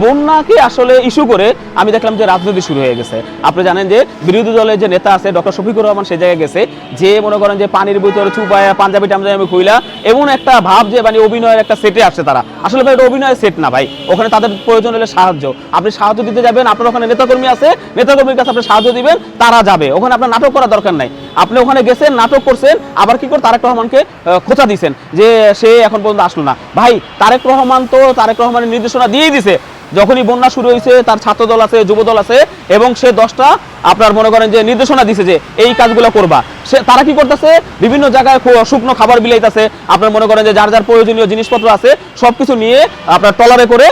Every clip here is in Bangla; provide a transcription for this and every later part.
বন্যাকে আসলে ইস্যু করে আমি দেখলাম যে রাজনীতি শুরু হয়ে গেছে। আপনি জানেন যে বিরোধী দলের যে নেতা আছে ডক্টর শফিকুর রহমান সেই জায়গায় গেছে, যে মনে করেন যে পানির ভিতরে চুপায়া পাঞ্জাবি টামজাবি খুইলা এমন একটা ভাব যে মানে অভিনয়ের একটা সেটে আসছে তারা। আসলে ভাই এটা অভিনয়ের সেট না ভাই, ওখানে তাদের প্রয়োজন হলে সাহায্য, আপনি সাহায্য দিতে যাবেন, আপনার ওখানে নেতাকর্মী আছে, নেতাকর্মীর কাছে আপনি সাহায্য দিবেন, তারা যাবে, ওখানে আপনার নাটক করার দরকার নাই। আপনি ওখানে গেছেন, নাটক করছেন, আবার কি করে তারেক রহমানকে খোঁচা দিয়েছেন যে সে এখন পর্যন্ত আসলো না। ভাই তারেক রহমান তো তারেক রহমানের নির্দেশনা দিয়েই দিছে, যখনই বন্যা শুরু হয়েছে তার ছাত্র দল আছে, যুব দল আছে, এবং সে 10টা আপনার মনে করেন যে নির্দেশনা দিছে যে এই কাজগুলো করবা। সে তারা কি করতেছে, বিভিন্ন জায়গায় শুকনো খাবার বিলাইতেছে, আপনার মনে করেন যে যার যার প্রয়োজনীয় জিনিসপত্র আছে সবকিছু নিয়ে আপনার টলারে করে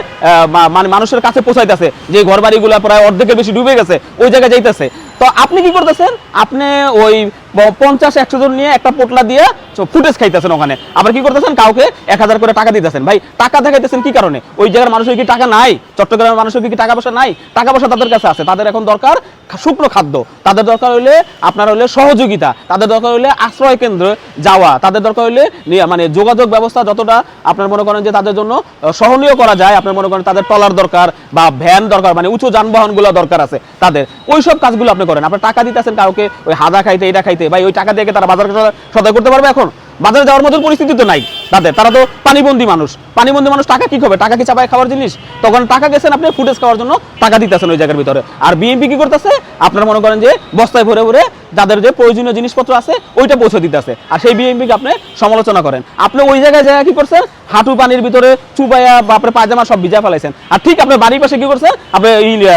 মানে মানুষের কাছে পৌঁছাইতেছে, যে ঘর বাড়িগুলো প্রায় অর্ধেকের বেশি ডুবে গেছে ওই জায়গায় যাইতেছে। তো আপনি কি করতেছেন, আপনি ওই 50-100 জন নিয়ে একটা পোটলা দিয়ে ফুটেজ খাইতেছেন ওখানে, আবার কি করতেছেন কাউকে 1000 করে টাকা দিতেছেন। ভাই টাকা দেখাইতেছেন কি কারণে? ওই জায়গার মানুষের কি টাকা নাই? চট্টগ্রামের মানুষের কি টাকা পয়সা নাই? টাকা পয়সা তাদের কাছে আছে, তাদের এখন দরকার শুকনো খাদ্য, তাদের দরকার হইলে আপনার হইলে সহযোগিতা, তাদের দরকার হইলে আশ্রয় কেন্দ্রে যাওয়া, তাদের দরকার হইলে মানে যোগাযোগ ব্যবস্থা যতটা আপনার মনে করেন যে তাদের জন্য সহনীয় করা যায়, আপনার মনে করেন তাদের ট্রলার দরকার বা ভ্যান দরকার, মানে উঁচু যানবাহনগুলো দরকার আছে তাদের, ওই সব কাজগুলো আপনি করেন। আপনি টাকা দিতেছেন কাউকে ওই হাদা খাইতে এটা খাইতে, ভাই ওই টাকা দিয়ে তারা বাজার সদাই করতে পারবে? এখন বাজারে যাওয়ার মতন পরিস্থিতি তো নাই তাদের, তারা তো পানিবন্দী মানুষ। পানিবন্দী মানুষ টাকা কি খাবে? টাকা কি চাপায় খাওয়ার জিনিস? তখন টাকা গেছেন আপনি ফুটেজ খাওয়ার জন্য, টাকা দিতেছেন ওই জায়গার ভিতরে। আর বিএনপি কি করতেছে, আপনার মনে করেন যে বস্তায় ভরে ভরে যাদের যে প্রয়োজনীয় জিনিসপত্র আছে ওইটা পৌঁছে দিতেছে, আর সেই বিএনপিকে আপনি সমালোচনা করেন। আপনি ওই জায়গায় কি করছেন, হাঁটু পানির ভিতরে চুবাইয়া বা আপনার পায়জামা সব ভিজা ফেলাইছেন। আর ঠিক আপনার বাড়ির পাশে কি করছেন, আপনি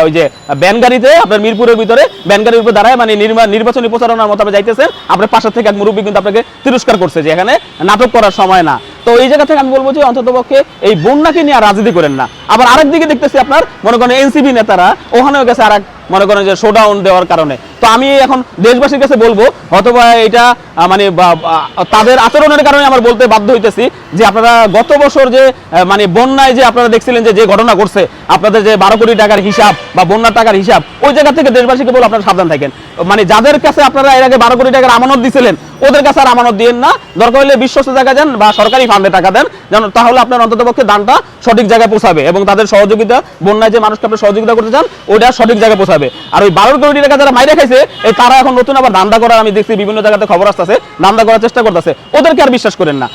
ওই যে ব্যান গাড়িতে আপনার মিরপুরের ভিতরে ব্যান গাড়ির উপর দাঁড়ায় মানে নির্বাচনী প্রচারণার মতো আপনি যাইতেছেন, আপনার পাশের থেকে এক মুরব্বী কিন্তু আপনাকে তিরস্কার করছে যে এখানে নাটক করার সময় না। তো এই জায়গা থেকে আমি বলবো যে অন্ততপক্ষে এই বন্যাকে নিয়ে আর রাজনীতি করেন না। আবার আরেক দিকে দেখতেছি আপনার মনে করেন এনসিপি নেতারা ওখানেও গেছে আর মনে করেন যে শোডাউন দেওয়ার কারণে। তো আমি এখন দেশবাসীর কাছে বলবো, অথবা এটা মানে তাদের আচরণের কারণে আমার বলতে বাধ্য হইতেছি যে আপনারা গত বছর যে মানে বন্যায় যে আপনারা দেখছিলেন যে ঘটনা ঘটছে, আপনাদের যে 12 কোটি টাকার হিসাব বা বন্যার টাকার হিসাব, ওই জায়গা থেকে দেশবাসীকে বলবো আপনারা সাবধান থাকেন। মানে যাদের কাছে আপনারা এর আগে 12 কোটি টাকার আমানত দিছিলেন ওদের কাছে আর আমানত দিয়েন না, দরকার হলে বিশ্বস্ত জায়গা দেন বা সরকারি ফান্ডে টাকা দেন, যেন তাহলে আপনার অন্ততপক্ষে দানটা সঠিক জায়গায় পৌঁছাবে এবং তাদের সহযোগিতা, বন্যায় যে মানুষকে আপনি সহযোগিতা করতে চান ওইটা সঠিক জায়গায় পৌঁছাবে। আর ওই 12 কোটি টাকা যারা মাইরে খাইছে তারা এখন নতুন আবার ধান্দা করার আমি দেখছি বিভিন্ন জায়গাতে খবর আসতেছে, ধান্দা করার চেষ্টা করতেছে, ওদেরকে আর বিশ্বাস করেন না।